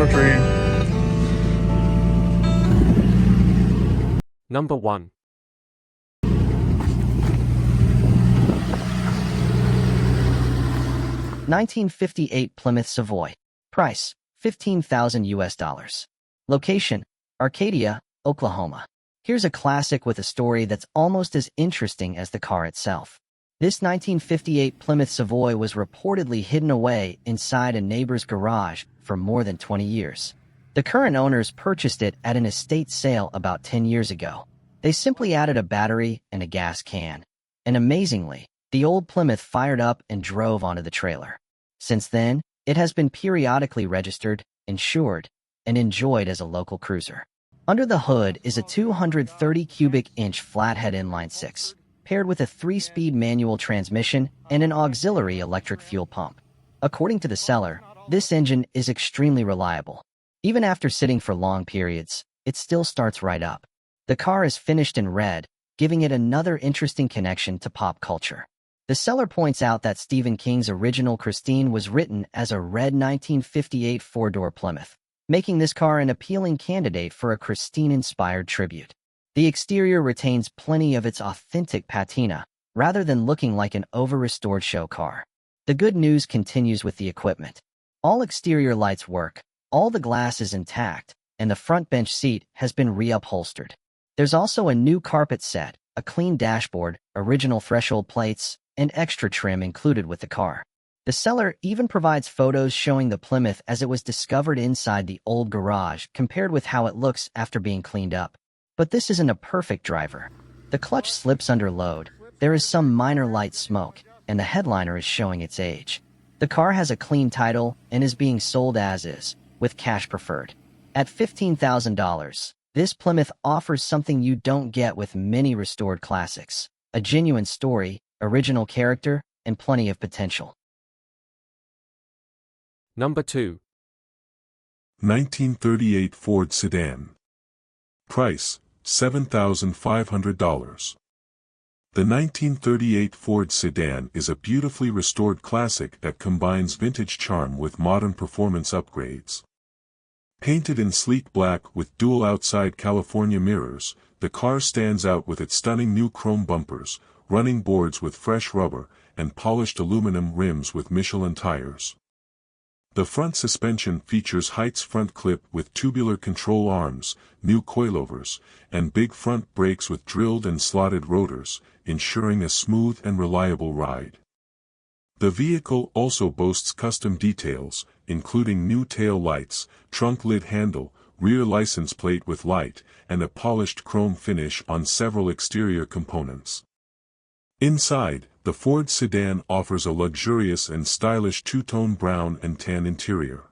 monitoring. Number 1. $1958 Plymouth Savoy. Price, $15,000. Location, Arcadia, Oklahoma. Here's a classic with a story that's almost as interesting as the car itself. This 1958 Plymouth Savoy was reportedly hidden away inside a neighbor's garage for more than 20 years. The current owners purchased it at an estate sale about 10 years ago. They simply added a battery and a gas can. And amazingly, the old Plymouth fired up and drove onto the trailer. Since then, it has been periodically registered, insured, and enjoyed as a local cruiser. Under the hood is a 230 cubic inch flathead inline-six, paired with a 3-speed manual transmission and an auxiliary electric fuel pump. According to the seller, this engine is extremely reliable. Even after sitting for long periods, it still starts right up. The car is finished in red, giving it another interesting connection to pop culture. The seller points out that Stephen King's original Christine was written as a red 1958 four-door Plymouth, making this car an appealing candidate for a Christine-inspired tribute. The exterior retains plenty of its authentic patina, rather than looking like an over-restored show car. The good news continues with the equipment. All exterior lights work, all the glass is intact, and the front bench seat has been reupholstered. There's also a new carpet set, a clean dashboard, original threshold plates, and extra trim included with the car. The seller even provides photos showing the Plymouth as it was discovered inside the old garage compared with how it looks after being cleaned up. But this isn't a perfect driver. The clutch slips under load, there is some minor light smoke, and the headliner is showing its age. The car has a clean title and is being sold as is, with cash preferred. At $15,000, this Plymouth offers something you don't get with many restored classics: a genuine story, original character, and plenty of potential. Number 2. 1938 Ford Sedan. Price, $7,500. The 1938 Ford Sedan is a beautifully restored classic that combines vintage charm with modern performance upgrades. Painted in sleek black with dual outside California mirrors, the car stands out with its stunning new chrome bumpers, running boards with fresh rubber, and polished aluminum rims with Michelin tires. The front suspension features Heights front clip with tubular control arms, new coilovers, and big front brakes with drilled and slotted rotors, ensuring a smooth and reliable ride. The vehicle also boasts custom details, including new tail lights, trunk lid handle, rear license plate with light, and a polished chrome finish on several exterior components. Inside, the Ford Sedan offers a luxurious and stylish two-tone brown and tan interior.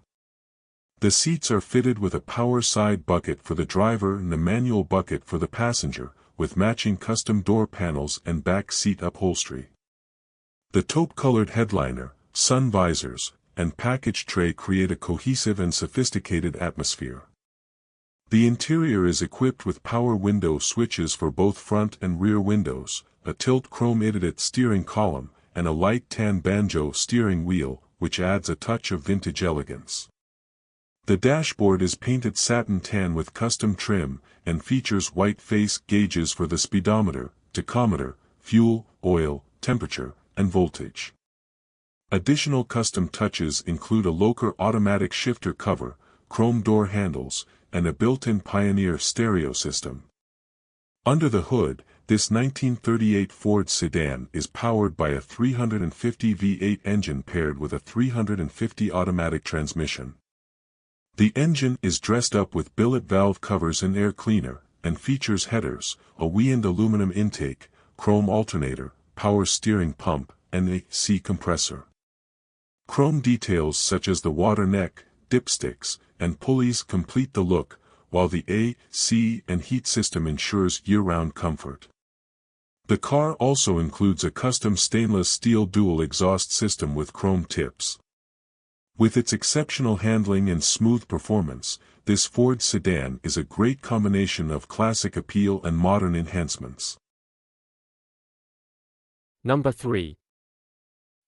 The seats are fitted with a power side bucket for the driver and a manual bucket for the passenger, with matching custom door panels and back seat upholstery. The taupe-colored headliner, sun visors, and package tray create a cohesive and sophisticated atmosphere. The interior is equipped with power window switches for both front and rear windows, a tilt chrome-edited steering column, and a light tan banjo steering wheel, which adds a touch of vintage elegance. The dashboard is painted satin tan with custom trim, and features white face gauges for the speedometer, tachometer, fuel, oil, temperature, and voltage. Additional custom touches include a Locher automatic shifter cover, chrome door handles, and a built-in Pioneer stereo system. Under the hood, this 1938 Ford Sedan is powered by a 350 V8 engine paired with a 350 automatic transmission. The engine is dressed up with billet valve covers and air cleaner, and features headers, a Wind aluminum intake, chrome alternator, power steering pump, and a AC compressor. Chrome details such as the water neck, dipsticks, and pulleys complete the look, while the AC and heat system ensures year-round comfort. The car also includes a custom stainless steel dual exhaust system with chrome tips. With its exceptional handling and smooth performance, this Ford Sedan is a great combination of classic appeal and modern enhancements. Number 3.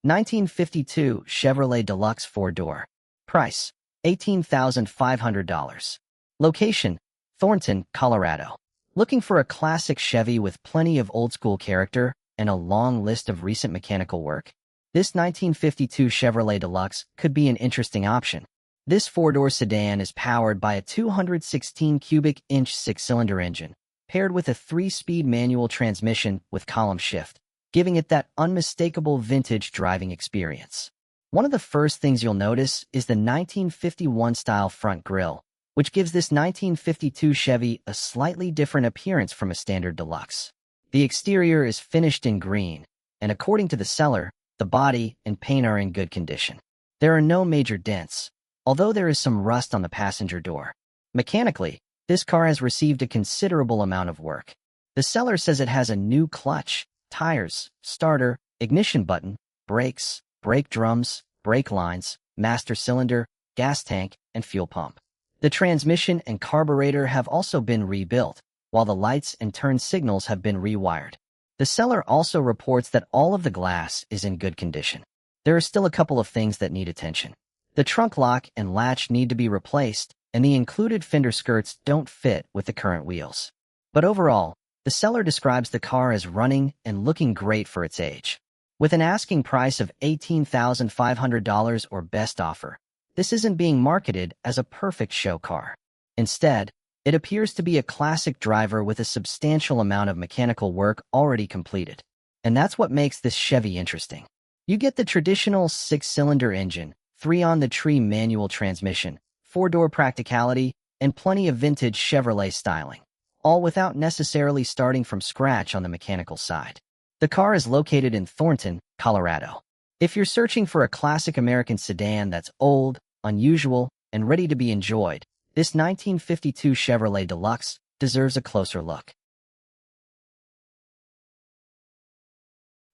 1952 Chevrolet Deluxe four-door. Price, $18,500. Location, Thornton, Colorado. Looking for a classic Chevy with plenty of old-school character and a long list of recent mechanical work? This 1952 Chevrolet Deluxe could be an interesting option. This four-door sedan is powered by a 216 cubic inch six-cylinder engine, paired with a 3-speed manual transmission with column shift, giving it that unmistakable vintage driving experience. One of the first things you'll notice is the 1951-style front grille, which gives this 1952 Chevy a slightly different appearance from a standard Deluxe. The exterior is finished in green, and according to the seller, the body and paint are in good condition. There are no major dents, although there is some rust on the passenger door. Mechanically, this car has received a considerable amount of work. The seller says it has a new clutch, tires, starter, ignition button, brakes, brake drums, brake lines, master cylinder, gas tank, and fuel pump. The transmission and carburetor have also been rebuilt, while the lights and turn signals have been rewired. The seller also reports that all of the glass is in good condition. There are still a couple of things that need attention. The trunk lock and latch need to be replaced, and the included fender skirts don't fit with the current wheels. But overall, the seller describes the car as running and looking great for its age. With an asking price of $18,500 or best offer, this isn't being marketed as a perfect show car. Instead, it appears to be a classic driver with a substantial amount of mechanical work already completed. And that's what makes this Chevy interesting. You get the traditional 6-cylinder engine, 3-on-the-tree manual transmission, 4-door practicality, and plenty of vintage Chevrolet styling, all without necessarily starting from scratch on the mechanical side. The car is located in Thornton, Colorado. If you're searching for a classic American sedan that's old, unusual, and ready to be enjoyed, this 1952 Chevrolet Deluxe deserves a closer look.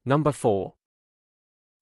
Number 4.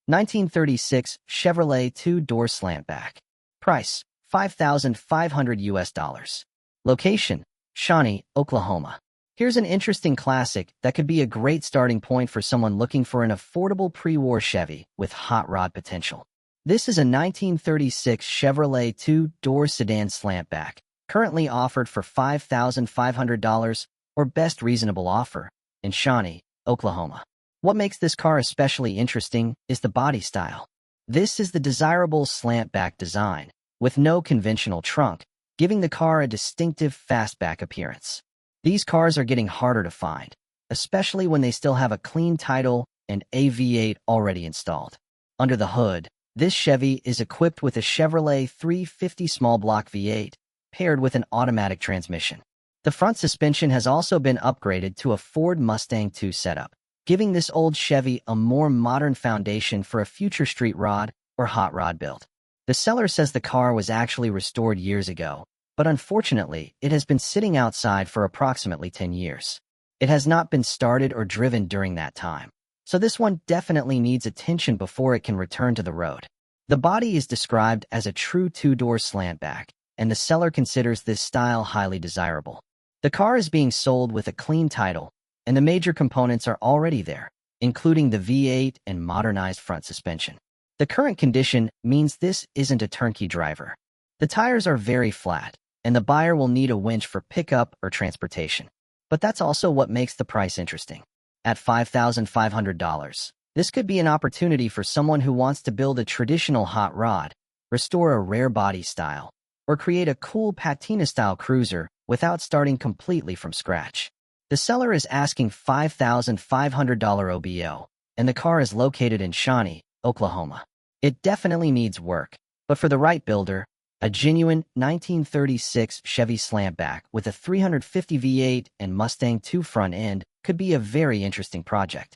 1936 Chevrolet 2-door Slantback. Price, $5,500. Location, Shawnee, Oklahoma. Here's an interesting classic that could be a great starting point for someone looking for an affordable pre-war Chevy with hot rod potential. This is a 1936 Chevrolet 2-door sedan Slantback, currently offered for $5,500 or best reasonable offer in Shawnee, Oklahoma. What makes this car especially interesting is the body style. This is the desirable slantback design, with no conventional trunk, giving the car a distinctive fastback appearance. These cars are getting harder to find, especially when they still have a clean title and a V8 already installed. Under the hood, this Chevy is equipped with a Chevrolet 350 small block V8, paired with an automatic transmission. The front suspension has also been upgraded to a Ford Mustang II setup, giving this old Chevy a more modern foundation for a future street rod or hot rod build. The seller says the car was actually restored years ago, but unfortunately, it has been sitting outside for approximately 10 years. It has not been started or driven during that time, so this one definitely needs attention before it can return to the road. The body is described as a true 2-door slantback, and the seller considers this style highly desirable. The car is being sold with a clean title, and the major components are already there, including the V8 and modernized front suspension. The current condition means this isn't a turnkey driver. The tires are very flat, and the buyer will need a winch for pickup or transportation. But that's also what makes the price interesting. At $5,500, this could be an opportunity for someone who wants to build a traditional hot rod, restore a rare body style, or create a cool patina-style cruiser without starting completely from scratch. The seller is asking $5,500 OBO, and the car is located in Shawnee, Oklahoma. It definitely needs work, but for the right builder, a genuine 1936 Chevy Slantback with a 350 V8 and Mustang II front end could be a very interesting project.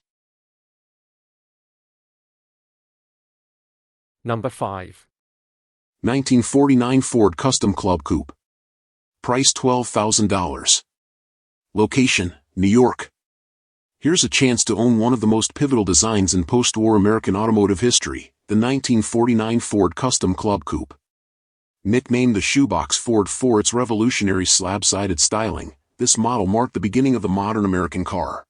Number 5. 1949 Ford Custom Club Coupe. Price $12,000. Location, New York. Here's a chance to own one of the most pivotal designs in post-war American automotive history, the 1949 Ford Custom Club Coupe. Nicknamed the shoebox Ford for its revolutionary slab-sided styling, this model marked the beginning of the modern American car.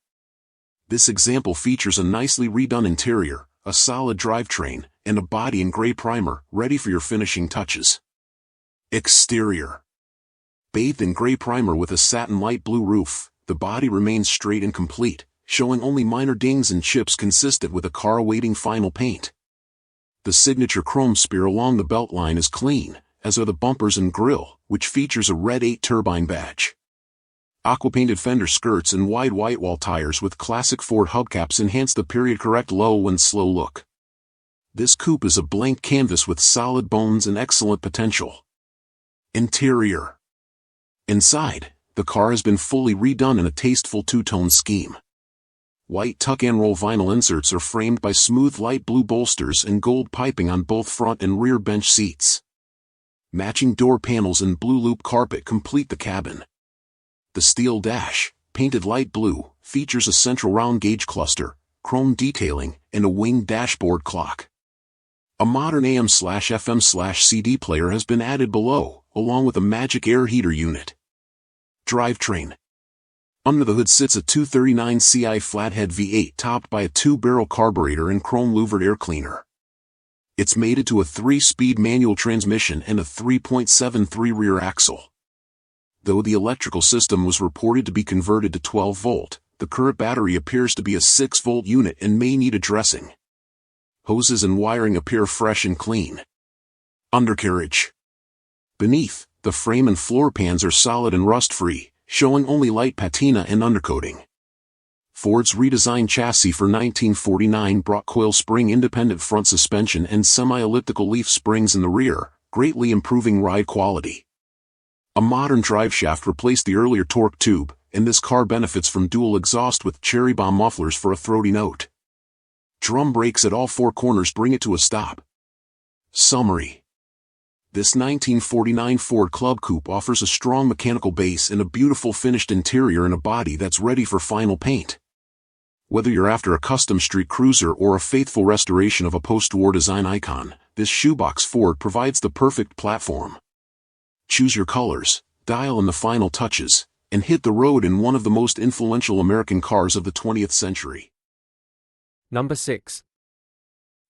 This example features a nicely redone interior, a solid drivetrain, and a body in gray primer, ready for your finishing touches. Exterior. Bathed in gray primer with a satin light blue roof, the body remains straight and complete, showing only minor dings and chips consistent with a car awaiting final paint. The signature chrome spear along the belt line is clean, as are the bumpers and grille, which features a red 8-turbine badge. Aqua-painted fender skirts and wide white wall tires with classic Ford hubcaps enhance the period-correct low and slow look. This coupe is a blank canvas with solid bones and excellent potential. Interior. Inside, the car has been fully redone in a tasteful two-tone scheme. White tuck-and-roll vinyl inserts are framed by smooth light blue bolsters and gold piping on both front and rear bench seats. Matching door panels and blue loop carpet complete the cabin. The steel dash, painted light blue, features a central round gauge cluster, chrome detailing, and a winged dashboard clock. A modern AM/FM/CD player has been added below, along with a magic air heater unit. Drivetrain. Under the hood sits a 239 CI flathead V8 topped by a 2-barrel carburetor and chrome louvered air cleaner. It's mated to a 3-speed manual transmission and a 3.73 rear axle. Though the electrical system was reported to be converted to 12-volt, the current battery appears to be a 6-volt unit and may need addressing. Hoses and wiring appear fresh and clean. Undercarriage. Beneath, the frame and floor pans are solid and rust-free, showing only light patina and undercoating. Ford's redesigned chassis for 1949 brought coil spring independent front suspension and semi-elliptical leaf springs in the rear, greatly improving ride quality. A modern driveshaft replaced the earlier torque tube, and this car benefits from dual exhaust with cherry bomb mufflers for a throaty note. Drum brakes at all 4 corners bring it to a stop. Summary. This 1949 Ford Club Coupe offers a strong mechanical base and a beautiful finished interior and a body that's ready for final paint. Whether you're after a custom street cruiser or a faithful restoration of a post-war design icon, this shoebox Ford provides the perfect platform. Choose your colors, dial in the final touches, and hit the road in one of the most influential American cars of the 20th century. Number 6.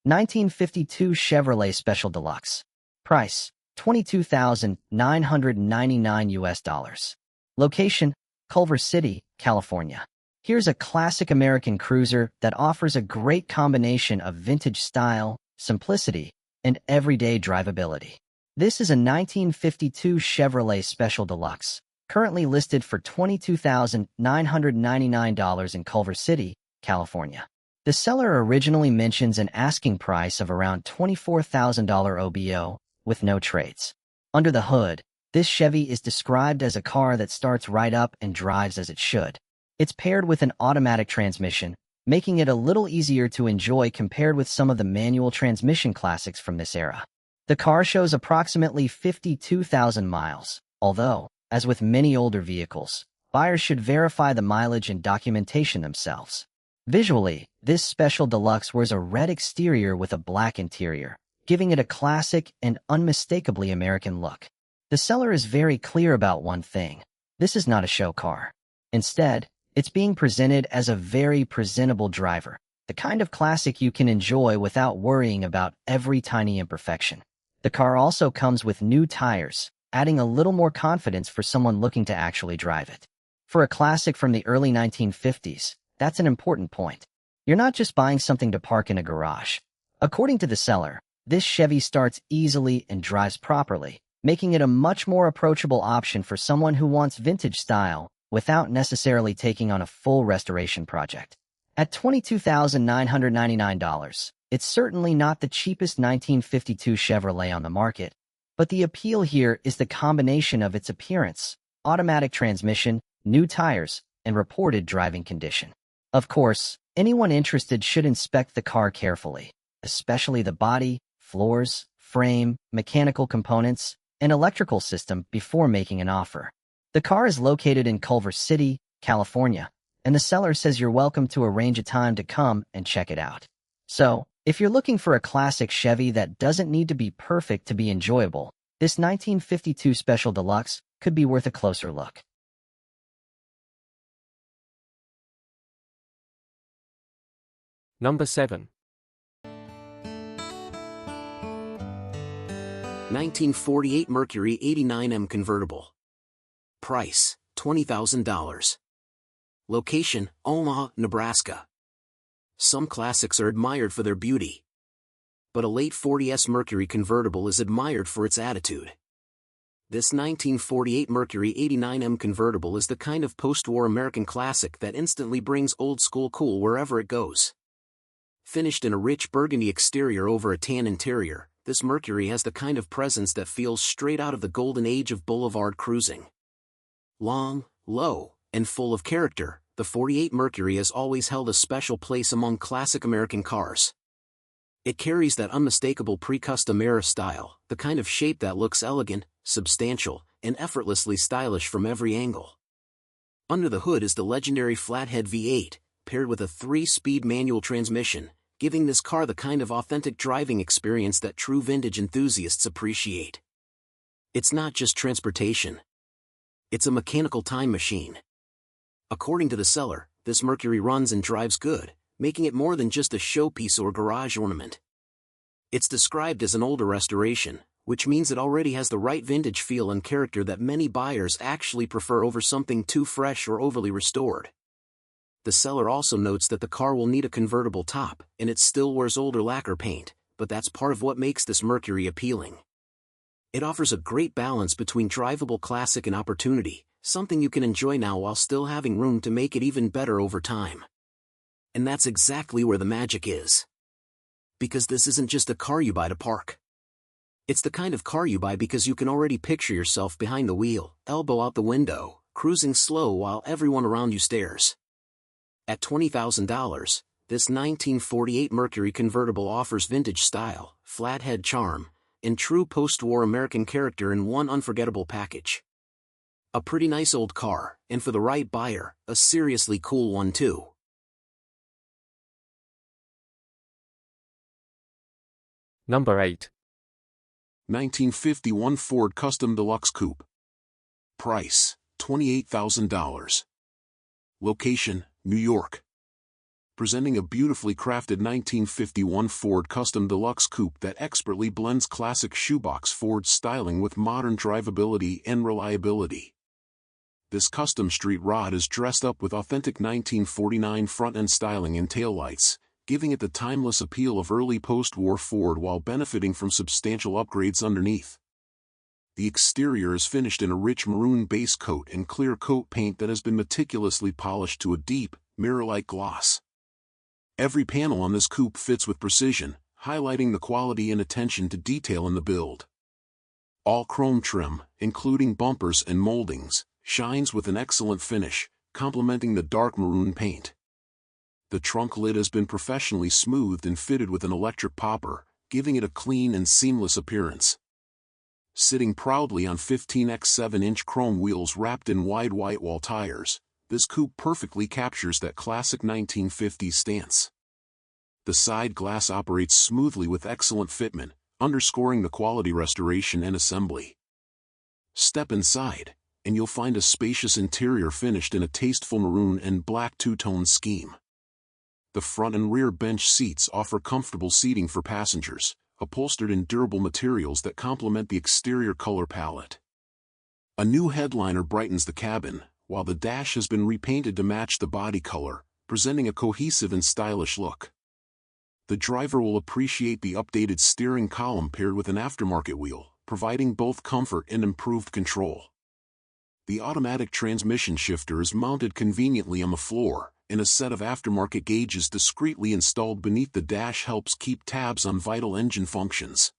1952 Chevrolet Special Deluxe. Price, $22,999. Location, Culver City, California. Here's a classic American cruiser that offers a great combination of vintage style, simplicity, and everyday drivability. This is a 1952 Chevrolet Special Deluxe, currently listed for $22,999 in Culver City, California. The seller originally mentions an asking price of around $24,000 OBO, with no trades. Under the hood, this Chevy is described as a car that starts right up and drives as it should. It's paired with an automatic transmission, making it a little easier to enjoy compared with some of the manual transmission classics from this era. The car shows approximately 52,000 miles, although, as with many older vehicles, buyers should verify the mileage and documentation themselves. Visually, this Special Deluxe wears a red exterior with a black interior, giving it a classic and unmistakably American look. The seller is very clear about one thing: this is not a show car. Instead, it's being presented as a very presentable driver, the kind of classic you can enjoy without worrying about every tiny imperfection. The car also comes with new tires, adding a little more confidence for someone looking to actually drive it. For a classic from the early 1950s, that's an important point. You're not just buying something to park in a garage. According to the seller, this Chevy starts easily and drives properly, making it a much more approachable option for someone who wants vintage style without necessarily taking on a full restoration project. At $22,999, it's certainly not the cheapest 1952 Chevrolet on the market, but the appeal here is the combination of its appearance, automatic transmission, new tires, and reported driving condition. Of course, anyone interested should inspect the car carefully, especially the body, floors, frame, mechanical components, and electrical system before making an offer. The car is located in Culver City, California, and the seller says you're welcome to arrange a time to come and check it out. So, if you're looking for a classic Chevy that doesn't need to be perfect to be enjoyable, this 1952 Special Deluxe could be worth a closer look. Number 7. 1948 Mercury 89M convertible. Price, $20,000. Location, Omaha, Nebraska. Some classics are admired for their beauty, but a late 40s Mercury convertible is admired for its attitude. This 1948 Mercury 89M convertible is the kind of post-war American classic that instantly brings old-school cool wherever it goes. Finished in a rich burgundy exterior over a tan interior, this Mercury has the kind of presence that feels straight out of the golden age of boulevard cruising. Long, low, and full of character, the 48 Mercury has always held a special place among classic American cars. It carries that unmistakable pre-custom era style, the kind of shape that looks elegant, substantial, and effortlessly stylish from every angle. Under the hood is the legendary flathead V8, paired with a 3-speed manual transmission, giving this car the kind of authentic driving experience that true vintage enthusiasts appreciate. It's not just transportation. It's a mechanical time machine. According to the seller, this Mercury runs and drives good, making it more than just a showpiece or garage ornament. It's described as an older restoration, which means it already has the right vintage feel and character that many buyers actually prefer over something too fresh or overly restored. The seller also notes that the car will need a convertible top, and it still wears older lacquer paint, but that's part of what makes this Mercury appealing. It offers a great balance between drivable classic and opportunity, something you can enjoy now while still having room to make it even better over time. And that's exactly where the magic is. Because this isn't just a car you buy to park. It's the kind of car you buy because you can already picture yourself behind the wheel, elbow out the window, cruising slow while everyone around you stares. At $20,000, this 1948 Mercury convertible offers vintage style, flathead charm, and true post-war American character in one unforgettable package. A pretty nice old car, and for the right buyer, a seriously cool one too. Number 8. 1951 Ford Custom Deluxe Coupe. Price, $28,000. Location, New York. Presenting a beautifully crafted 1951 Ford Custom Deluxe Coupe that expertly blends classic shoebox Ford styling with modern drivability and reliability. This custom street rod is dressed up with authentic 1949 front-end styling and taillights, giving it the timeless appeal of early post-war Ford while benefiting from substantial upgrades underneath. The exterior is finished in a rich maroon base coat and clear coat paint that has been meticulously polished to a deep, mirror-like gloss. Every panel on this coupe fits with precision, highlighting the quality and attention to detail in the build. All chrome trim, including bumpers and moldings, shines with an excellent finish, complementing the dark maroon paint. The trunk lid has been professionally smoothed and fitted with an electric popper, giving it a clean and seamless appearance. Sitting proudly on 15x 7-inch chrome wheels wrapped in wide white wall tires, this coupe perfectly captures that classic 1950s stance. The side glass operates smoothly with excellent fitment, underscoring the quality restoration and assembly. Step inside, and you'll find a spacious interior finished in a tasteful maroon and black two-tone scheme. The front and rear bench seats offer comfortable seating for passengers, upholstered in durable materials that complement the exterior color palette. A new headliner brightens the cabin, while the dash has been repainted to match the body color, presenting a cohesive and stylish look. The driver will appreciate the updated steering column paired with an aftermarket wheel, providing both comfort and improved control. The automatic transmission shifter is mounted conveniently on the floor, and a set of aftermarket gauges discreetly installed beneath the dash helps keep tabs on vital engine functions.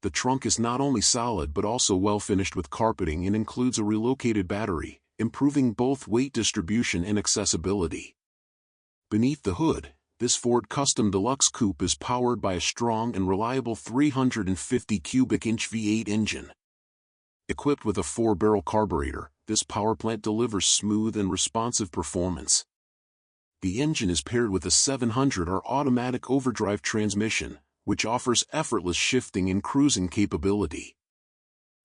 The trunk is not only solid but also well finished with carpeting and includes a relocated battery, improving both weight distribution and accessibility. Beneath the hood, this Ford Custom Deluxe Coupe is powered by a strong and reliable 350 cubic inch V8 engine. Equipped with a 4-barrel carburetor, this power plant delivers smooth and responsive performance. The engine is paired with a 700R automatic overdrive transmission, which offers effortless shifting and cruising capability.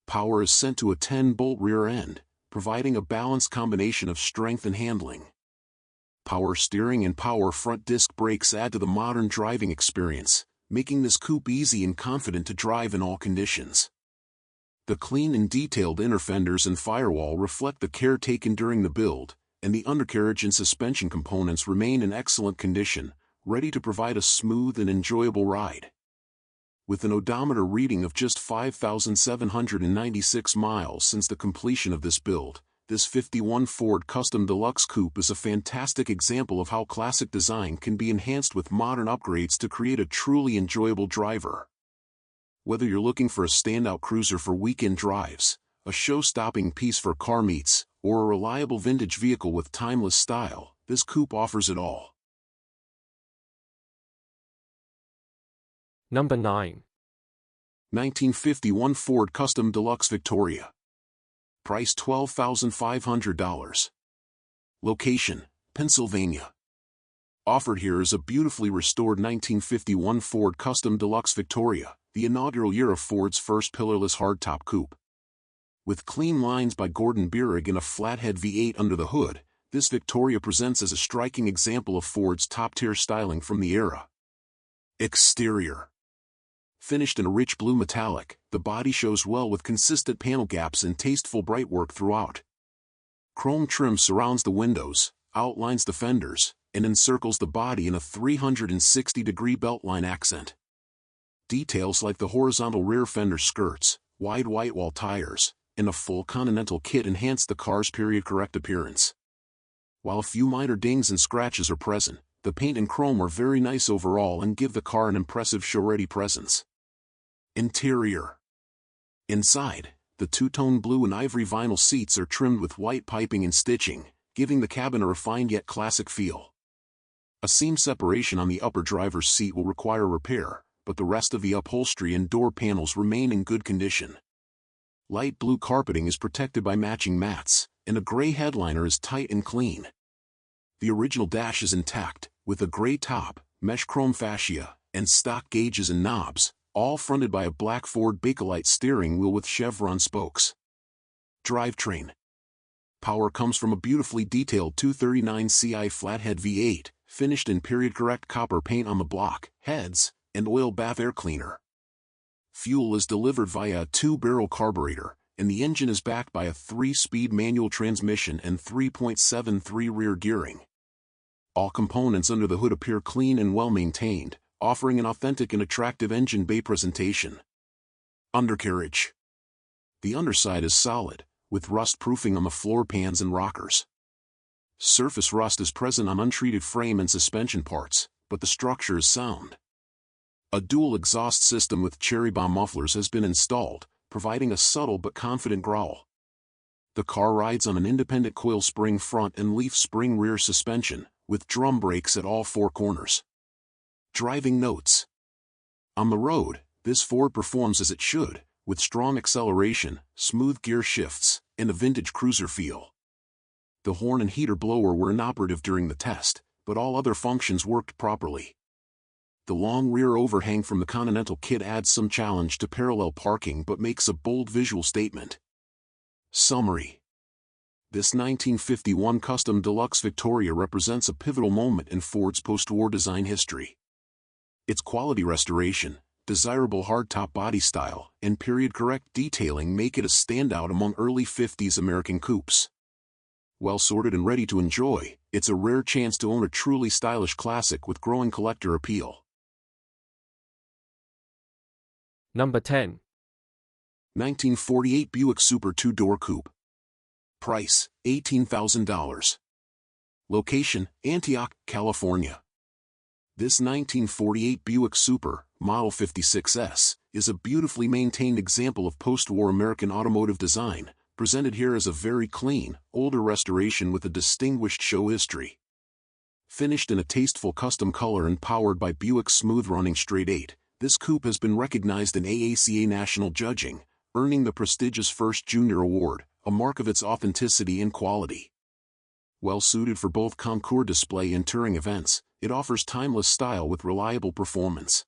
Power is sent to a 10-bolt rear end, providing a balanced combination of strength and handling. Power steering and power front disc brakes add to the modern driving experience, making this coupe easy and confident to drive in all conditions. The clean and detailed inner fenders and firewall reflect the care taken during the build, and the undercarriage and suspension components remain in excellent condition, ready to provide a smooth and enjoyable ride. With an odometer reading of just 5,796 miles since the completion of this build, this 51 Ford Custom Deluxe Coupe is a fantastic example of how classic design can be enhanced with modern upgrades to create a truly enjoyable driver. Whether you're looking for a standout cruiser for weekend drives, a show-stopping piece for car meets, or a reliable vintage vehicle with timeless style, this coupe offers it all. Number 9. 1951 Ford Custom Deluxe Victoria. Price $12,500. Location, Pennsylvania. Offered here is a beautifully restored 1951 Ford Custom Deluxe Victoria, the inaugural year of Ford's first pillarless hardtop coupe. With clean lines by Gordon Bierig and a flathead V8 under the hood, this Victoria presents as a striking example of Ford's top-tier styling from the era. Exterior. Finished in a rich blue metallic, the body shows well with consistent panel gaps and tasteful brightwork throughout. Chrome trim surrounds the windows, outlines the fenders, and encircles the body in a 360-degree beltline accent. Details like the horizontal rear fender skirts, wide white wall tires, and a full Continental kit enhance the car's period-correct appearance. While a few minor dings and scratches are present, the paint and chrome are very nice overall and give the car an impressive show-ready presence. Interior. Inside, the two-tone blue and ivory vinyl seats are trimmed with white piping and stitching, giving the cabin a refined yet classic feel. A seam separation on the upper driver's seat will require repair, but the rest of the upholstery and door panels remain in good condition. Light blue carpeting is protected by matching mats, and a gray headliner is tight and clean. The original dash is intact, with a gray top, mesh chrome fascia, and stock gauges and knobs, all fronted by a black Ford Bakelite steering wheel with chevron spokes. Drivetrain. Power comes from a beautifully detailed 239 Ci flathead V8, finished in period-correct copper paint on the block, heads, and oil bath air cleaner. Fuel is delivered via a 2-barrel carburetor, and the engine is backed by a 3-speed manual transmission and 3.73 rear gearing. All components under the hood appear clean and well-maintained, offering an authentic and attractive engine bay presentation. Undercarriage. The underside is solid, with rust proofing on the floor pans and rockers. Surface rust is present on untreated frame and suspension parts, but the structure is sound. A dual exhaust system with cherry bomb mufflers has been installed, providing a subtle but confident growl. The car rides on an independent coil spring front and leaf spring rear suspension, with drum brakes at all 4 corners. Driving notes. On the road, this Ford performs as it should, with strong acceleration, smooth gear shifts, and a vintage cruiser feel. The horn and heater blower were inoperative during the test, but all other functions worked properly. The long rear overhang from the Continental kit adds some challenge to parallel parking but makes a bold visual statement. Summary. This 1951 Custom Deluxe Victoria represents a pivotal moment in Ford's post-war design history. Its quality restoration, desirable hardtop body style, and period-correct detailing make it a standout among early 50s American coupes. Well sorted and ready to enjoy, it's a rare chance to own a truly stylish classic with growing collector appeal. Number 10. 1948 Buick Super 2-door Coupe. Price, $18,000. Location, Antioch, California. This 1948 Buick Super, Model 56S, is a beautifully maintained example of post-war American automotive design, presented here as a very clean, older restoration with a distinguished show history. Finished in a tasteful custom color and powered by Buick's smooth-running straight 8, this coupe has been recognized in AACA National Judging, earning the prestigious First Junior Award, a mark of its authenticity and quality. Well suited for both concours display and touring events, it offers timeless style with reliable performance.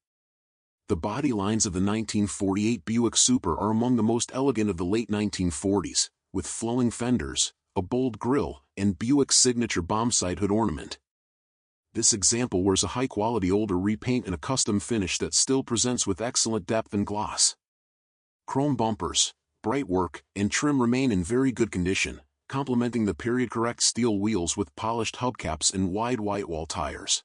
The body lines of the 1948 Buick Super are among the most elegant of the late 1940s, with flowing fenders, a bold grille, and Buick's signature bombsight hood ornament. This example wears a high-quality older repaint and a custom finish that still presents with excellent depth and gloss. Chrome bumpers, bright work, and trim remain in very good condition, complementing the period-correct steel wheels with polished hubcaps and wide white-wall tires.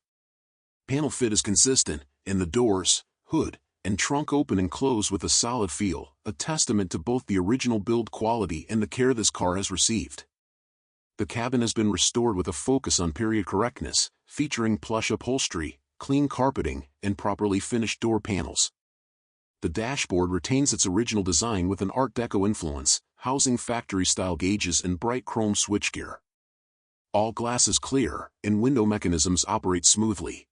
Panel fit is consistent, and the doors, hood, and trunk open and close with a solid feel, a testament to both the original build quality and the care this car has received. The cabin has been restored with a focus on period correctness, featuring plush upholstery, clean carpeting, and properly finished door panels. The dashboard retains its original design with an Art Deco influence, housing factory-style gauges and bright chrome switchgear. All glass is clear, and window mechanisms operate smoothly.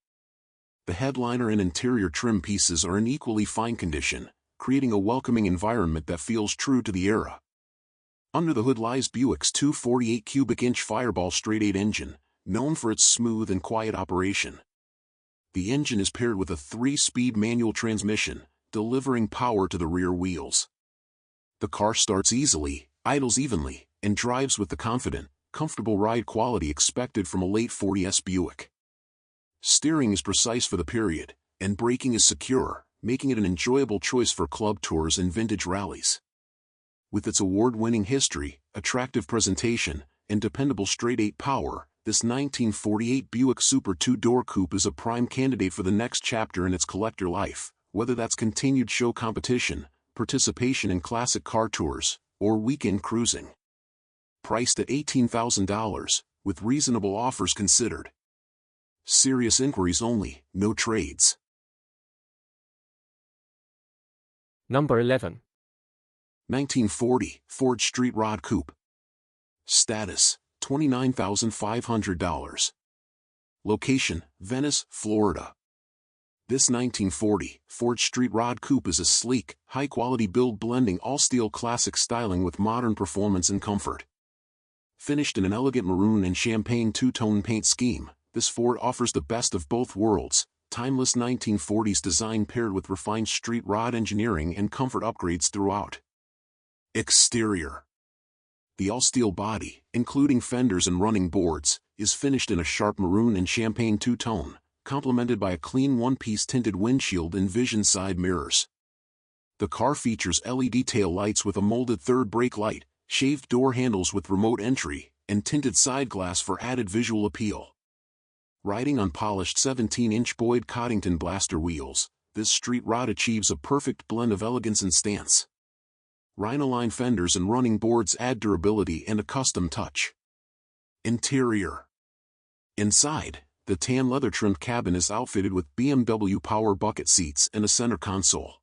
The headliner and interior trim pieces are in equally fine condition, creating a welcoming environment that feels true to the era. Under the hood lies Buick's 248 cubic inch Fireball straight-8 engine, known for its smooth and quiet operation. The engine is paired with a 3-speed manual transmission, delivering power to the rear wheels. The car starts easily, idles evenly, and drives with the confident, comfortable ride quality expected from a late 40s Buick. Steering is precise for the period, and braking is secure, making it an enjoyable choice for club tours and vintage rallies. With its award-winning history, attractive presentation, and dependable straight-8 power, this 1948 Buick Super 2-door coupe is a prime candidate for the next chapter in its collector life, whether that's continued show competition, participation in classic car tours, or weekend cruising. Priced at $18,000, with reasonable offers considered. Serious inquiries only, no trades. Number 11. 1940 Ford Street Rod Coupe. Status, $29,500. Location, Venice, Florida. This 1940 Ford Street Rod Coupe is a sleek, high-quality build blending all-steel classic styling with modern performance and comfort. Finished in an elegant maroon and champagne two-tone paint scheme, this Ford offers the best of both worlds, timeless 1940s design paired with refined street rod engineering and comfort upgrades throughout. Exterior. The all-steel body, including fenders and running boards, is finished in a sharp maroon and champagne two-tone, complemented by a clean one-piece tinted windshield and vision side mirrors. The car features LED tail lights with a molded third brake light, shaved door handles with remote entry, and tinted side glass for added visual appeal. Riding on polished 17-inch Boyd Coddington blaster wheels, this street rod achieves a perfect blend of elegance and stance. Rhinoline fenders and running boards add durability and a custom touch. Interior. Inside, the tan leather-trimmed cabin is outfitted with BMW power bucket seats and a center console.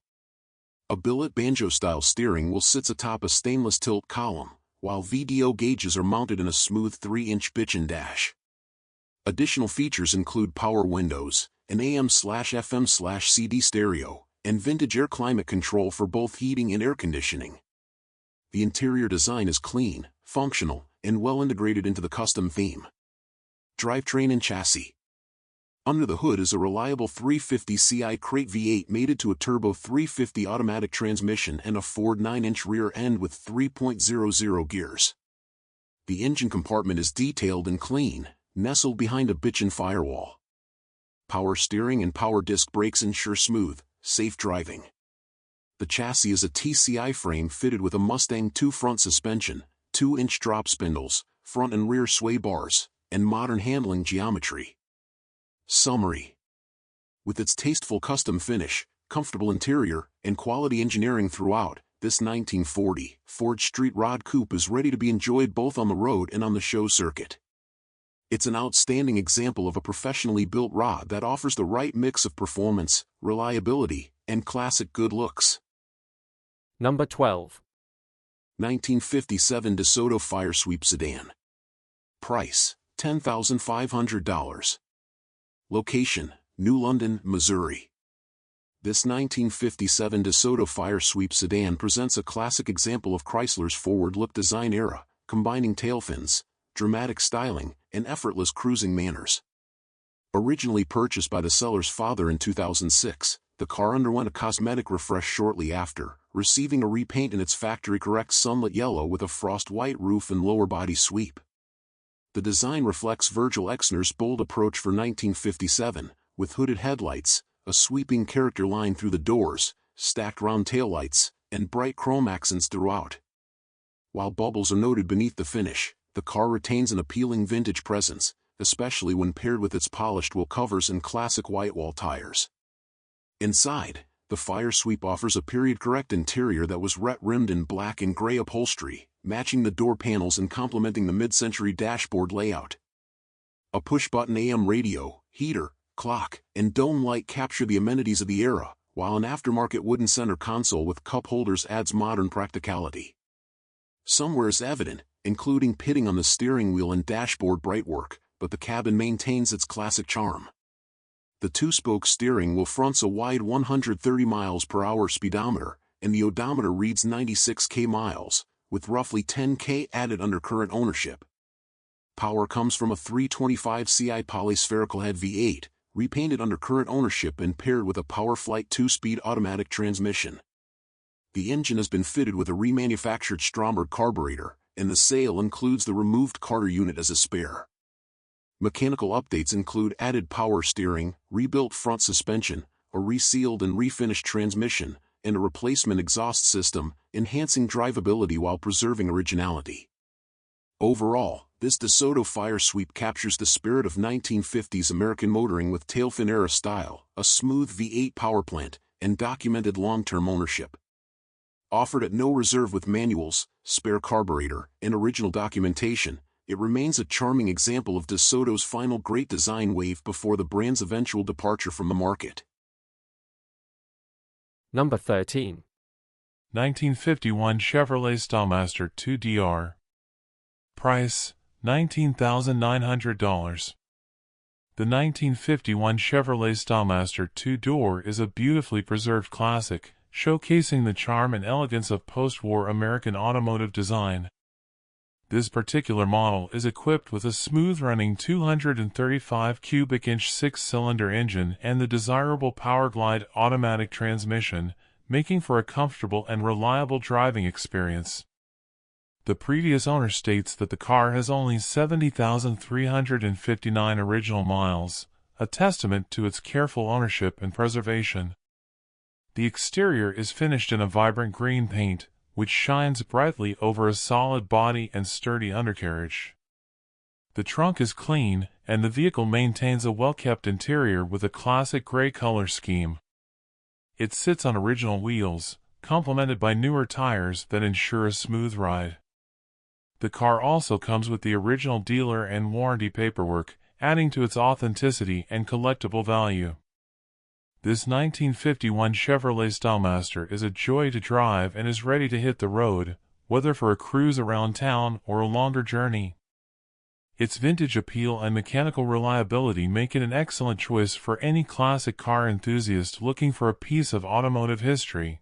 A billet banjo-style steering wheel sits atop a stainless tilt column, while VDO gauges are mounted in a smooth 3-inch bitchin' dash. Additional features include power windows, an AM/FM/CD stereo, and vintage air climate control for both heating and air conditioning. The interior design is clean, functional, and well integrated into the custom theme. Drivetrain and chassis. Under the hood is a reliable 350 Ci crate V8 mated to a turbo 350 automatic transmission and a Ford 9-inch rear end with 3.00 gears. The engine compartment is detailed and clean, nestled behind a bitchin' firewall. Power steering and power disc brakes ensure smooth, safe driving. The chassis is a TCI frame fitted with a Mustang 2 front suspension, 2-inch drop spindles, front and rear sway bars, and modern handling geometry. Summary. With its tasteful custom finish, comfortable interior, and quality engineering throughout, this 1940 Ford Street Rod Coupe is ready to be enjoyed both on the road and on the show circuit. It's an outstanding example of a professionally built rod that offers the right mix of performance, reliability, and classic good looks. Number 12. 1957 DeSoto Firesweep Sedan. Price, $10,500. Location, New London, Missouri. This 1957 DeSoto Firesweep Sedan presents a classic example of Chrysler's forward-look design era, combining tail fins, dramatic styling, and effortless cruising manners. Originally purchased by the seller's father in 2006, the car underwent a cosmetic refresh shortly after, receiving a repaint in its factory-correct sunlit yellow with a frost white roof and lower body sweep. The design reflects Virgil Exner's bold approach for 1957, with hooded headlights, a sweeping character line through the doors, stacked round taillights, and bright chrome accents throughout. While bubbles are noted beneath the finish, the car retains an appealing vintage presence, especially when paired with its polished wheel covers and classic white wall tires. Inside, the Firesweep offers a period-correct interior that was rimmed in black and gray upholstery, matching the door panels and complementing the mid-century dashboard layout. A push-button AM radio, heater, clock, and dome light capture the amenities of the era, while an aftermarket wooden center console with cup holders adds modern practicality. Some wear is evident, including pitting on the steering wheel and dashboard brightwork, but the cabin maintains its classic charm. The two-spoke steering wheel fronts a wide 130 miles per hour speedometer, and the odometer reads 96k miles, with roughly 10k added under current ownership. Power comes from a 325 Ci polyspherical head V8, repainted under current ownership and paired with a PowerFlight 2-speed automatic transmission. The engine has been fitted with a remanufactured Stromberg carburetor, and the sale includes the removed Carter unit as a spare. Mechanical updates include added power steering, rebuilt front suspension, a resealed and refinished transmission, and a replacement exhaust system, enhancing drivability while preserving originality. Overall, this DeSoto Firesweep captures the spirit of 1950s American motoring with tailfin-era style, a smooth V8 powerplant, and documented long-term ownership. Offered at no reserve with manuals, spare carburetor, and original documentation, it remains a charming example of DeSoto's final great design wave before the brand's eventual departure from the market. Number 13. 1951 Chevrolet Stylemaster 2DR. Price, $19,900. The 1951 Chevrolet Stylemaster 2-door is a beautifully preserved classic, showcasing the charm and elegance of post-war American automotive design. This particular model is equipped with a smooth-running 235 cubic inch 6-cylinder engine and the desirable PowerGlide automatic transmission, making for a comfortable and reliable driving experience. The previous owner states that the car has only 70,359 original miles, a testament to its careful ownership and preservation. The exterior is finished in a vibrant green paint, which shines brightly over a solid body and sturdy undercarriage. The trunk is clean, and the vehicle maintains a well-kept interior with a classic gray color scheme. It sits on original wheels, complemented by newer tires that ensure a smooth ride. The car also comes with the original dealer and warranty paperwork, adding to its authenticity and collectible value. This 1951 Chevrolet Stylemaster is a joy to drive and is ready to hit the road, whether for a cruise around town or a longer journey. Its vintage appeal and mechanical reliability make it an excellent choice for any classic car enthusiast looking for a piece of automotive history.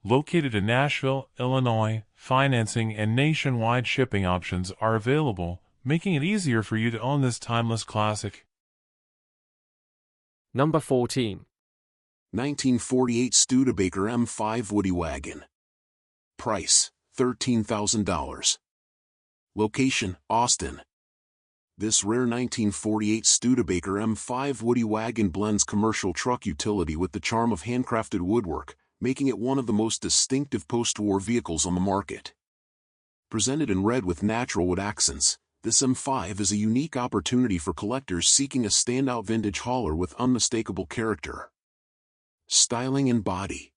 Located in Nashville, Illinois, financing and nationwide shipping options are available, making it easier for you to own this timeless classic. Number 14. 1948 Studebaker M5 Woody Wagon. Price, $13,000. Location, Austin. This rare 1948 Studebaker M5 Woody Wagon blends commercial truck utility with the charm of handcrafted woodwork, making it one of the most distinctive post-war vehicles on the market. Presented in red with natural wood accents, this M5 is a unique opportunity for collectors seeking a standout vintage hauler with unmistakable character. Styling and body.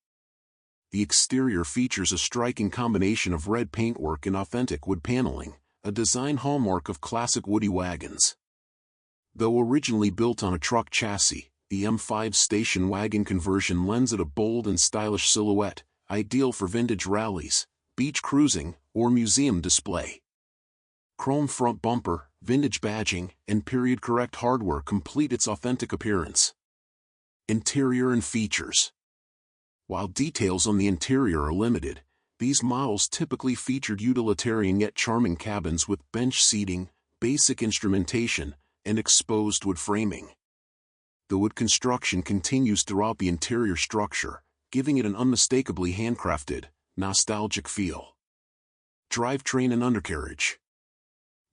The exterior features a striking combination of red paintwork and authentic wood paneling, a design hallmark of classic Woody wagons. Though originally built on a truck chassis, the M5 station wagon conversion lends it a bold and stylish silhouette, ideal for vintage rallies, beach cruising, or museum display. Chrome front bumper, vintage badging, and period-correct hardware complete its authentic appearance. Interior and features. While details on the interior are limited, these models typically featured utilitarian yet charming cabins with bench seating, basic instrumentation, and exposed wood framing. The wood construction continues throughout the interior structure, giving it an unmistakably handcrafted, nostalgic feel. Drivetrain and undercarriage.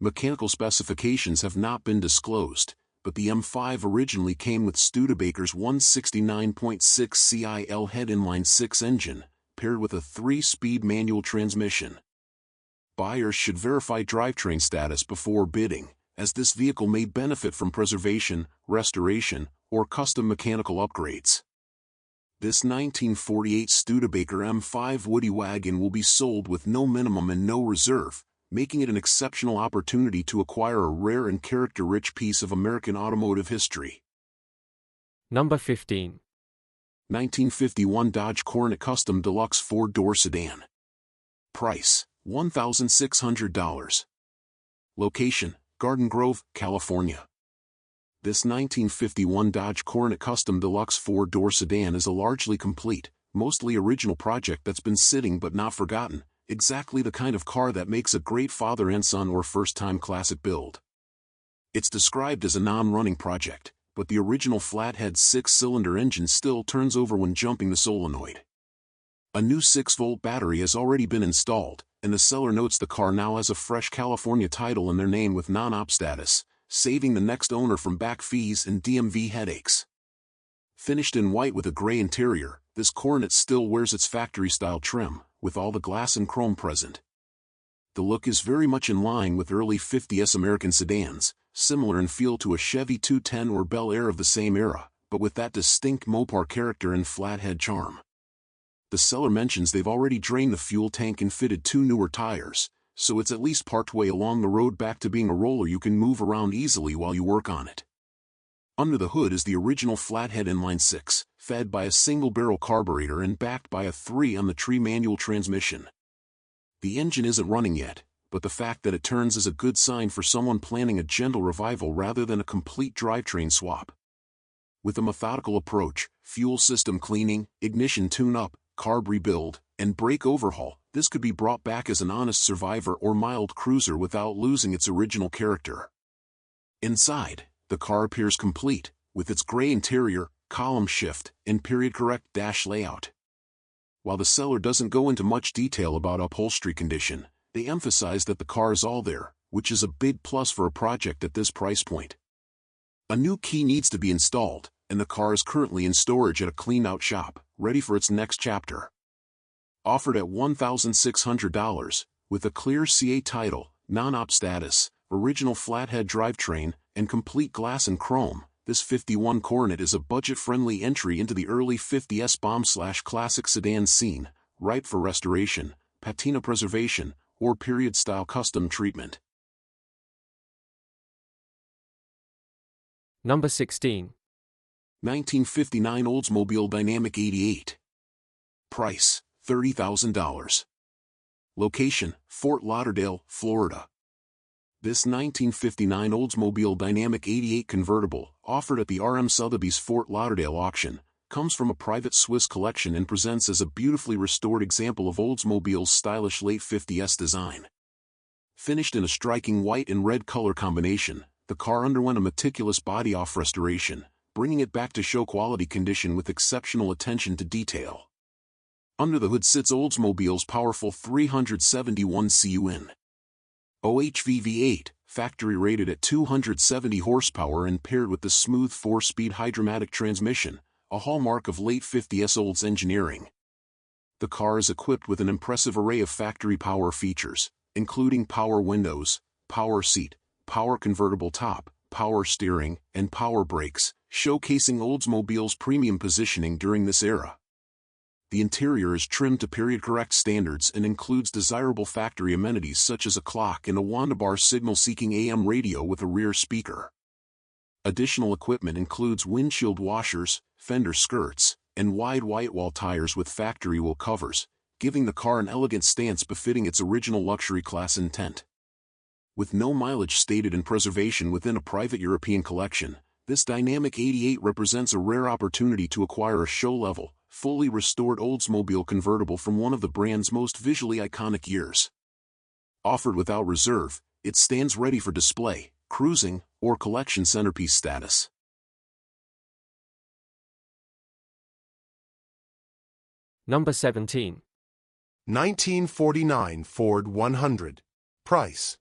Mechanical specifications have not been disclosed, but the M5 originally came with Studebaker's 169.6 CIL head inline-6 engine, paired with a 3-speed manual transmission. Buyers should verify drivetrain status before bidding, as this vehicle may benefit from preservation, restoration, or custom mechanical upgrades. This 1948 Studebaker M5 Woody wagon will be sold with no minimum and no reserve, making it an exceptional opportunity to acquire a rare and character-rich piece of American automotive history. Number 15. 1951 Dodge Coronet Custom Deluxe 4-door Sedan. Price, $1,600. Location, Garden Grove, California. This 1951 Dodge Coronet Custom Deluxe 4-door sedan is a largely complete, mostly original project that's been sitting but not forgotten, exactly the kind of car that makes a great father and son or first-time classic build. It's described as a non-running project, but the original flathead 6-cylinder engine still turns over when jumping the solenoid. A new 6-volt battery has already been installed, and the seller notes the car now has a fresh California title in their name with non-op status, saving the next owner from back fees and DMV headaches. Finished in white with a gray interior, this Coronet still wears its factory-style trim, with all the glass and chrome present. The look is very much in line with early 50s American sedans, similar in feel to a Chevy 210 or Bel Air of the same era, but with that distinct Mopar character and flathead charm. The seller mentions they've already drained the fuel tank and fitted 2 newer tires, so it's at least partway along the road back to being a roller you can move around easily while you work on it. Under the hood is the original flathead inline-6, fed by a single-barrel carburetor and backed by a 3-on-the-tree manual transmission. The engine isn't running yet, but the fact that it turns is a good sign for someone planning a gentle revival rather than a complete drivetrain swap. With a methodical approach, fuel system cleaning, ignition tune-up, carb rebuild, and brake overhaul, this could be brought back as an honest survivor or mild cruiser without losing its original character. Inside, the car appears complete, with its gray interior, column shift, and period-correct dash layout. While the seller doesn't go into much detail about upholstery condition, they emphasize that the car is all there, which is a big plus for a project at this price point. A new key needs to be installed, and the car is currently in storage at a cleaned-out shop, ready for its next chapter. Offered at $1,600, with a clear CA title, non-op status, original flathead drivetrain, and complete glass and chrome, this 51 Coronet is a budget-friendly entry into the early 50s bomb/classic sedan scene, ripe for restoration, patina preservation, or period-style custom treatment. Number 16. 1959 Oldsmobile Dynamic 88. Price, $30,000. Location, Fort Lauderdale, Florida. This 1959 Oldsmobile Dynamic 88 convertible, offered at the RM Sotheby's Fort Lauderdale auction, comes from a private Swiss collection and presents as a beautifully restored example of Oldsmobile's stylish late 50s design. Finished in a striking white and red color combination, the car underwent a meticulous body-off restoration, bringing it back to show-quality condition with exceptional attention to detail. Under the hood sits Oldsmobile's powerful 371 CUN. OHV V8, factory rated at 270 horsepower and paired with the smooth 4-speed hydromatic transmission, a hallmark of late 50s Olds engineering. The car is equipped with an impressive array of factory power features, including power windows, power seat, power convertible top, power steering, and power brakes, showcasing Oldsmobile's premium positioning during this era. The interior is trimmed to period-correct standards and includes desirable factory amenities such as a clock and a Wandabar signal-seeking AM radio with a rear speaker. Additional equipment includes windshield washers, fender skirts, and wide white-wall tires with factory wool covers, giving the car an elegant stance befitting its original luxury class intent. With no mileage stated and preservation within a private European collection, this Dynamic 88 represents a rare opportunity to acquire a show-level, fully restored Oldsmobile convertible from one of the brand's most visually iconic years. Offered without reserve, it stands ready for display, cruising, or collection centerpiece status. Number 17. 1949 Ford 100. Price,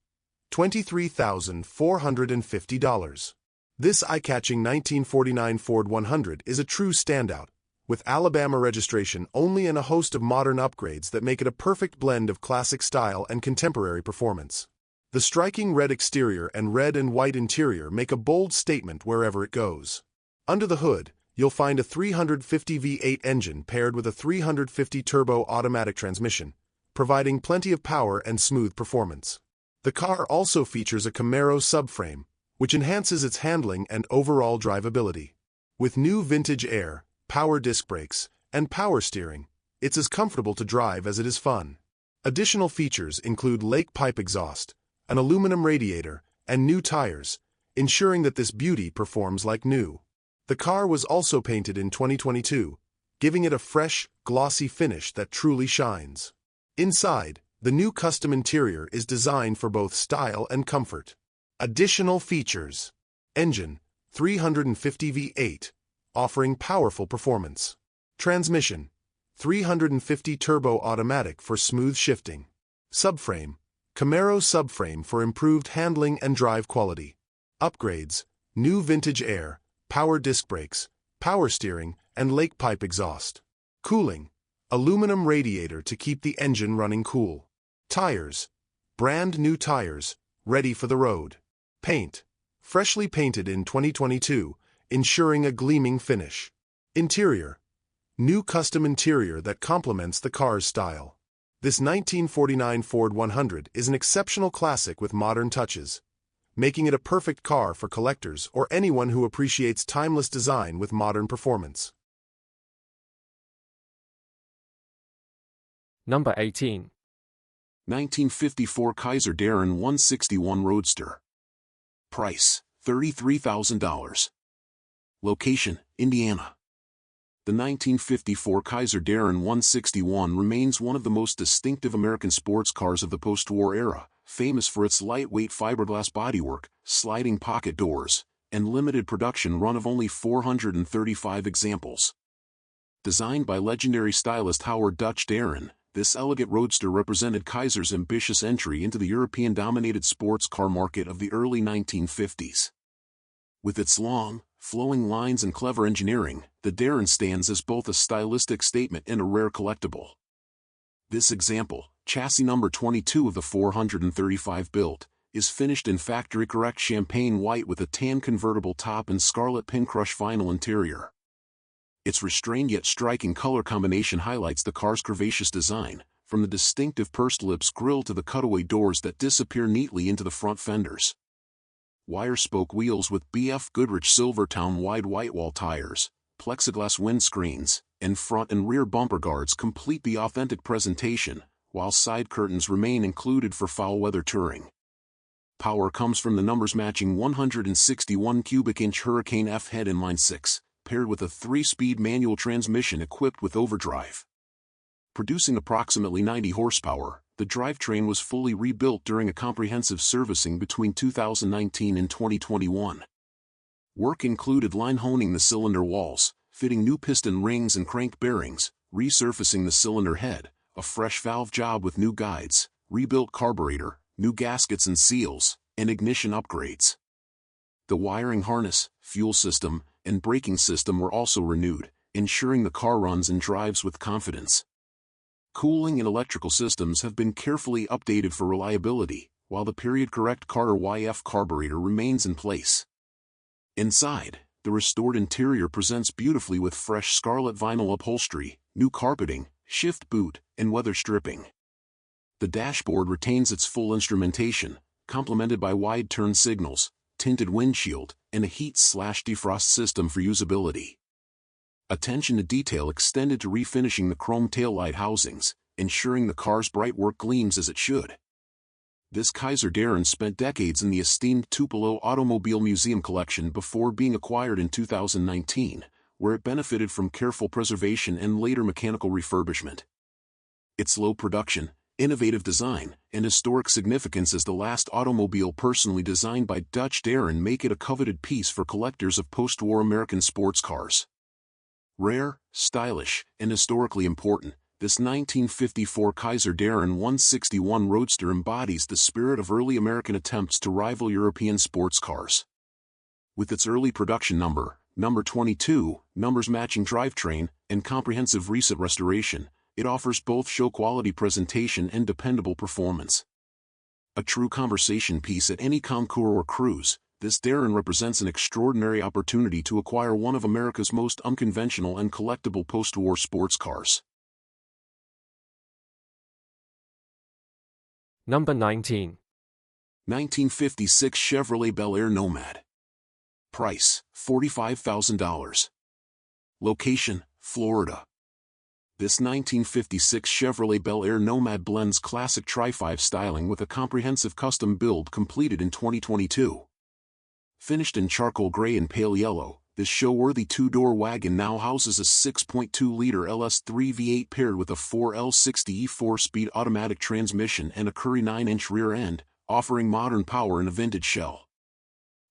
$23,450. This eye-catching 1949 Ford 100 is a true standout, with Alabama registration only and a host of modern upgrades that make it a perfect blend of classic style and contemporary performance. The striking red exterior and red and white interior make a bold statement wherever it goes. Under the hood, you'll find a 350 V8 engine paired with a 350 turbo automatic transmission, providing plenty of power and smooth performance. The car also features a Camaro subframe, which enhances its handling and overall drivability. With new vintage air, power disc brakes, and power steering, it's as comfortable to drive as it is fun. Additional features include lake pipe exhaust, an aluminum radiator, and new tires, ensuring that this beauty performs like new. The car was also painted in 2022, giving it a fresh, glossy finish that truly shines. Inside, the new custom interior is designed for both style and comfort. Additional features: engine, 350 V8, offering powerful performance. Transmission, 350 turbo automatic for smooth shifting. Subframe, Camaro subframe for improved handling and drive quality. Upgrades, new vintage air, power disc brakes, power steering, and lake pipe exhaust. Cooling, aluminum radiator to keep the engine running cool. Tires, brand new tires, ready for the road. Paint, freshly painted in 2022, ensuring a gleaming finish. Interior, new custom interior that complements the car's style. This 1949 Ford 100 is an exceptional classic with modern touches, making it a perfect car for collectors or anyone who appreciates timeless design with modern performance. Number 18. 1954 Kaiser Darrin 161 Roadster. Price, $33,000. Location, Indiana. The 1954 Kaiser Darrin 161 remains one of the most distinctive American sports cars of the post-war era, famous for its lightweight fiberglass bodywork, sliding pocket doors, and limited production run of only 435 examples. Designed by legendary stylist Howard "Dutch" Darrin, this elegant roadster represented Kaiser's ambitious entry into the European-dominated sports car market of the early 1950s. With its long, flowing lines and clever engineering, the Darrin stands as both a stylistic statement and a rare collectible. This example, chassis number 22 of the 435 built, is finished in factory-correct champagne white with a tan convertible top and scarlet pin-crush vinyl interior. Its restrained yet striking color combination highlights the car's curvaceous design, from the distinctive pursed lips grille to the cutaway doors that disappear neatly into the front fenders. Wire-spoke wheels with BF Goodrich Silvertown wide whitewall tires, plexiglass windscreens, and front and rear bumper guards complete the authentic presentation, while side curtains remain included for foul-weather touring. Power comes from the numbers-matching 161 cubic inch Hurricane F head inline 6, paired with a 3-speed manual transmission equipped with overdrive. Producing approximately 90 horsepower, the drivetrain was fully rebuilt during a comprehensive servicing between 2019 and 2021. Work included line-honing the cylinder walls, fitting new piston rings and crank bearings, resurfacing the cylinder head, a fresh valve job with new guides, rebuilt carburetor, new gaskets and seals, and ignition upgrades. The wiring harness, fuel system, and braking system were also renewed, ensuring the car runs and drives with confidence. Cooling and electrical systems have been carefully updated for reliability, while the period-correct Carter YF carburetor remains in place. Inside, the restored interior presents beautifully with fresh scarlet vinyl upholstery, new carpeting, shift boot, and weather stripping. The dashboard retains its full instrumentation, complemented by wide turn signals, tinted windshield, and a heat/defrost system for usability. Attention to detail extended to refinishing the chrome taillight housings, ensuring the car's bright work gleams as it should. This Kaiser Darrin spent decades in the esteemed Tupelo Automobile Museum collection before being acquired in 2019, where it benefited from careful preservation and later mechanical refurbishment. Its low production, innovative design, and historic significance as the last automobile personally designed by Dutch Darrin make it a coveted piece for collectors of post-war American sports cars. Rare, stylish, and historically important, This 1954 Kaiser Darrin 161 Roadster embodies the spirit of early American attempts to rival European sports cars. With its early production number 22, numbers matching drivetrain, and comprehensive recent restoration, it offers both show-quality presentation and dependable performance. A true conversation piece at any concours or cruise, this Darrin represents an extraordinary opportunity to acquire one of America's most unconventional and collectible post-war sports cars. Number 19. 1956 Chevrolet Bel Air Nomad. Price, $45,000. Location, Florida. This 1956 Chevrolet Bel Air Nomad blends classic Tri-5 styling with a comprehensive custom build completed in 2022. Finished in charcoal gray and pale yellow, this show-worthy two-door wagon now houses a 6.2-liter LS3 V8 paired with a 4L60E 4-speed automatic transmission and a Curry 9-inch rear end, offering modern power in a vintage shell.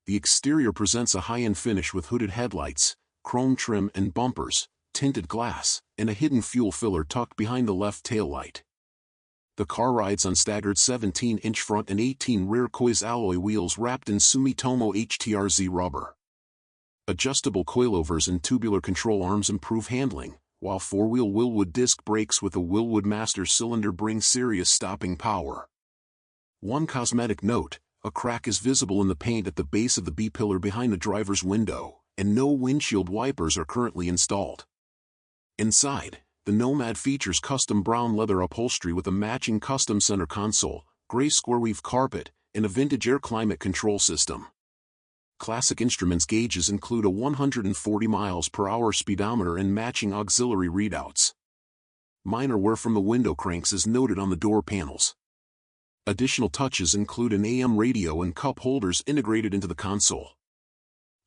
The exterior presents a high-end finish with hooded headlights, chrome trim and bumpers, tinted glass, and a hidden fuel filler tucked behind the left taillight. The car rides on staggered 17-inch front and 18 rear Koi's alloy wheels wrapped in Sumitomo HTRZ rubber. Adjustable coilovers and tubular control arms improve handling, while four-wheel Wilwood disc brakes with a Wilwood master cylinder bring serious stopping power. One cosmetic note, a crack is visible in the paint at the base of the B-pillar behind the driver's window, and no windshield wipers are currently installed. Inside, the Nomad features custom brown leather upholstery with a matching custom center console, gray square-weave carpet, and a vintage air climate control system. Classic instruments gauges include a 140 miles per hour speedometer and matching auxiliary readouts. Minor wear from the window cranks is noted on the door panels. Additional touches include an AM radio and cup holders integrated into the console.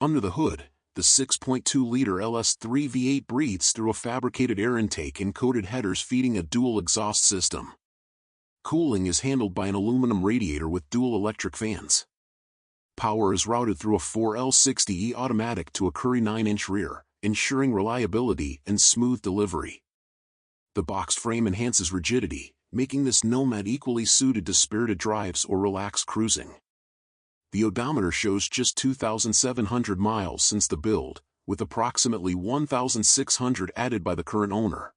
Under the hood, the 6.2-liter LS3 V8 breathes through a fabricated air intake and coated headers feeding a dual exhaust system. Cooling is handled by an aluminum radiator with dual electric fans. Power is routed through a 4L60E automatic to a Curry 9-inch rear, ensuring reliability and smooth delivery. The box frame enhances rigidity, making this Nomad equally suited to spirited drives or relaxed cruising. The odometer shows just 2,700 miles since the build, with approximately 1,600 added by the current owner.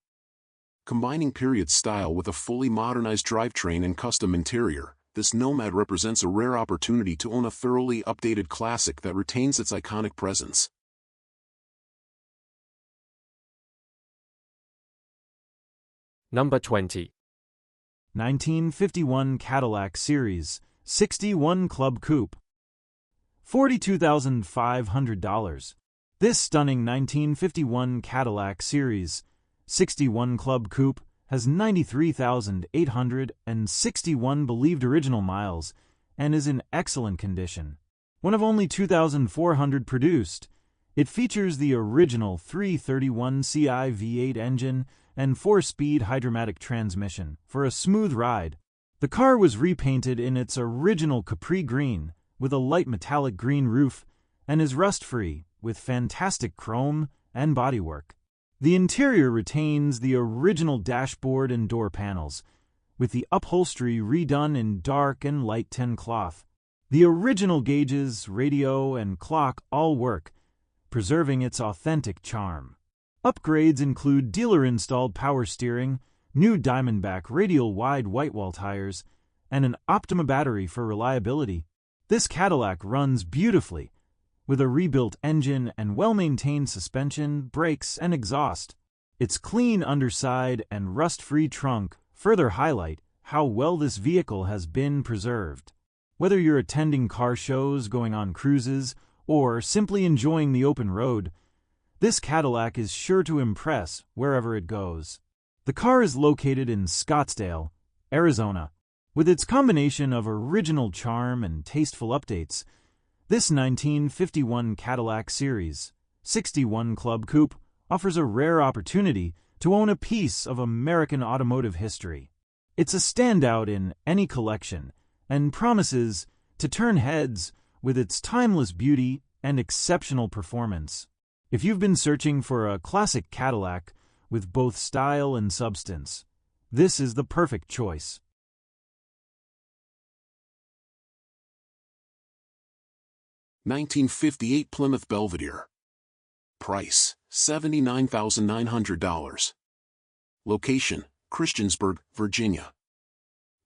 Combining period style with a fully modernized drivetrain and custom interior, this Nomad represents a rare opportunity to own a thoroughly updated classic that retains its iconic presence. Number 20. 1951 Cadillac Series 61 Club Coupe. $42,500. This stunning 1951 Cadillac Series 61 Club Coupe has 93,861 believed original miles and is in excellent condition. One of only 2,400 produced, it features the original 331 Ci V8 engine and 4-speed hydromatic transmission for a smooth ride. The car was repainted in its original Capri green with a light metallic green roof and is rust-free with fantastic chrome and bodywork. The interior retains the original dashboard and door panels, with the upholstery redone in dark and light tin cloth. The original gauges, radio, and clock all work, preserving its authentic charm. Upgrades include dealer-installed power steering, new Diamondback radial wide whitewall tires, and an Optima battery for reliability. This Cadillac runs beautifully, with a rebuilt engine and well-maintained suspension, brakes, and exhaust. Its clean underside and rust-free trunk further highlight how well this vehicle has been preserved. Whether you're attending car shows, going on cruises, or simply enjoying the open road, this Cadillac is sure to impress wherever it goes. The car is located in Scottsdale, Arizona. With its combination of original charm and tasteful updates, this 1951 Cadillac Series 61 Club Coupe offers a rare opportunity to own a piece of American automotive history. It's a standout in any collection and promises to turn heads with its timeless beauty and exceptional performance. If you've been searching for a classic Cadillac with both style and substance. This is the perfect choice. $1958 Plymouth Belvedere. Price, $79,900. Location, Christiansburg, Virginia.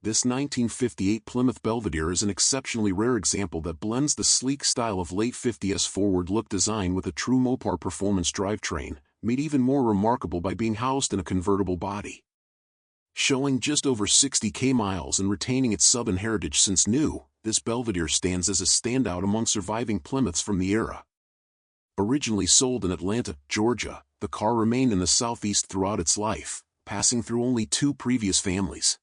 This 1958 Plymouth Belvedere is an exceptionally rare example that blends the sleek style of late 50s forward-look design with a true Mopar performance drivetrain, made even more remarkable by being housed in a convertible body. Showing just over 60,000 miles and retaining its Southern heritage since new, this Belvedere stands as a standout among surviving Plymouths from the era. Originally sold in Atlanta, Georgia, the car remained in the Southeast throughout its life, passing through only 2 previous families.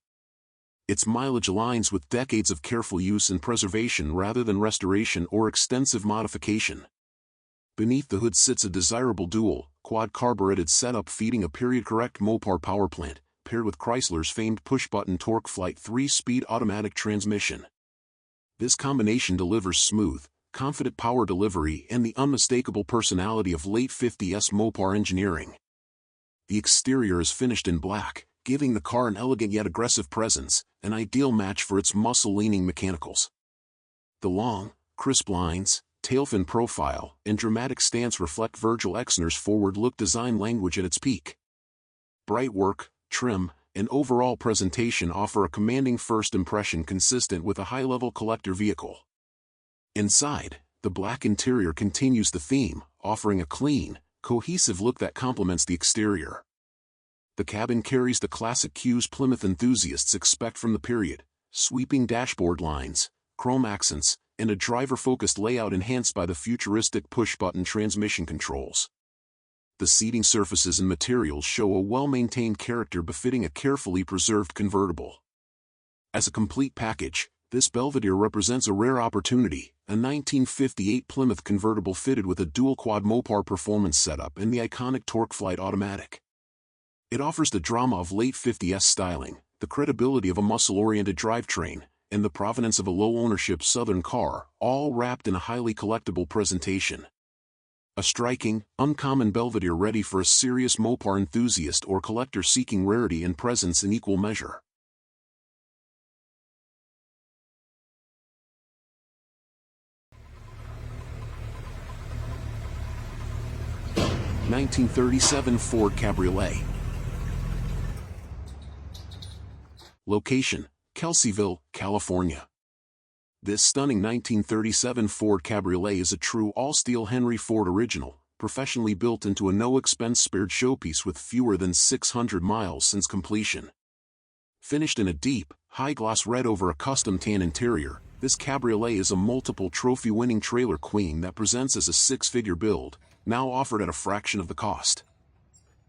Its mileage aligns with decades of careful use and preservation rather than restoration or extensive modification. Beneath the hood sits a desirable dual, quad-carbureted setup feeding a period-correct Mopar power plant, paired with Chrysler's famed push-button torque flight 3-speed automatic transmission. This combination delivers smooth, confident power delivery and the unmistakable personality of late 50s Mopar engineering. The exterior is finished in black, giving the car an elegant yet aggressive presence, an ideal match for its muscle-leaning mechanicals. The long, crisp lines, tailfin profile, and dramatic stance reflect Virgil Exner's forward-look design language at its peak. Bright work, trim, and overall presentation offer a commanding first impression consistent with a high-level collector vehicle. Inside, the black interior continues the theme, offering a clean, cohesive look that complements the exterior. The cabin carries the classic cues Plymouth enthusiasts expect from the period: sweeping dashboard lines, chrome accents, and a driver-focused layout enhanced by the futuristic push-button transmission controls. The seating surfaces and materials show a well-maintained character befitting a carefully preserved convertible. As a complete package, this Belvedere represents a rare opportunity, a 1958 Plymouth convertible fitted with a dual-quad Mopar performance setup and the iconic Torque Flight automatic. It offers the drama of late 50s styling, the credibility of a muscle-oriented drivetrain, and the provenance of a low-ownership Southern car, all wrapped in a highly collectible presentation. A striking, uncommon Belvedere ready for a serious Mopar enthusiast or collector seeking rarity and presence in equal measure. $1937 Ford Cabriolet. Location, Kelseyville, California. This stunning 1937 Ford Cabriolet is a true all-steel Henry Ford original, professionally built into a no-expense-spared showpiece with fewer than 600 miles since completion. Finished in a deep, high-gloss red over a custom tan interior, this Cabriolet is a multiple trophy-winning trailer queen that presents as a 6-figure build, now offered at a fraction of the cost.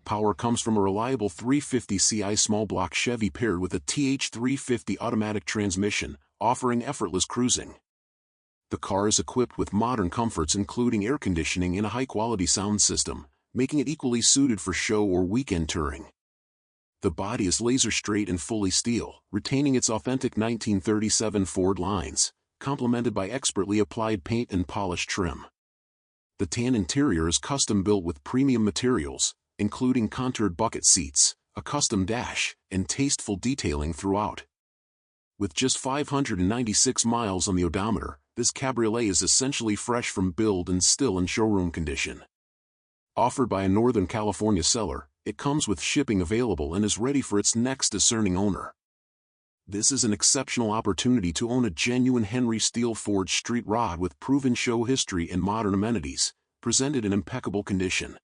Power comes from a reliable 350ci small block Chevy paired with a TH350 automatic transmission, offering effortless cruising. The car is equipped with modern comforts including air conditioning and a high-quality sound system, making it equally suited for show or weekend touring. The body is laser-straight and fully steel, retaining its authentic 1937 Ford lines, complemented by expertly applied paint and polished trim. The tan interior is custom-built with premium materials, including contoured bucket seats, a custom dash, and tasteful detailing throughout. With just 596 miles on the odometer, this Cabriolet is essentially fresh from build and still in showroom condition. Offered by a Northern California seller, it comes with shipping available and is ready for its next discerning owner. This is an exceptional opportunity to own a genuine Henry Steel forged street rod with proven show history and modern amenities, presented in impeccable condition.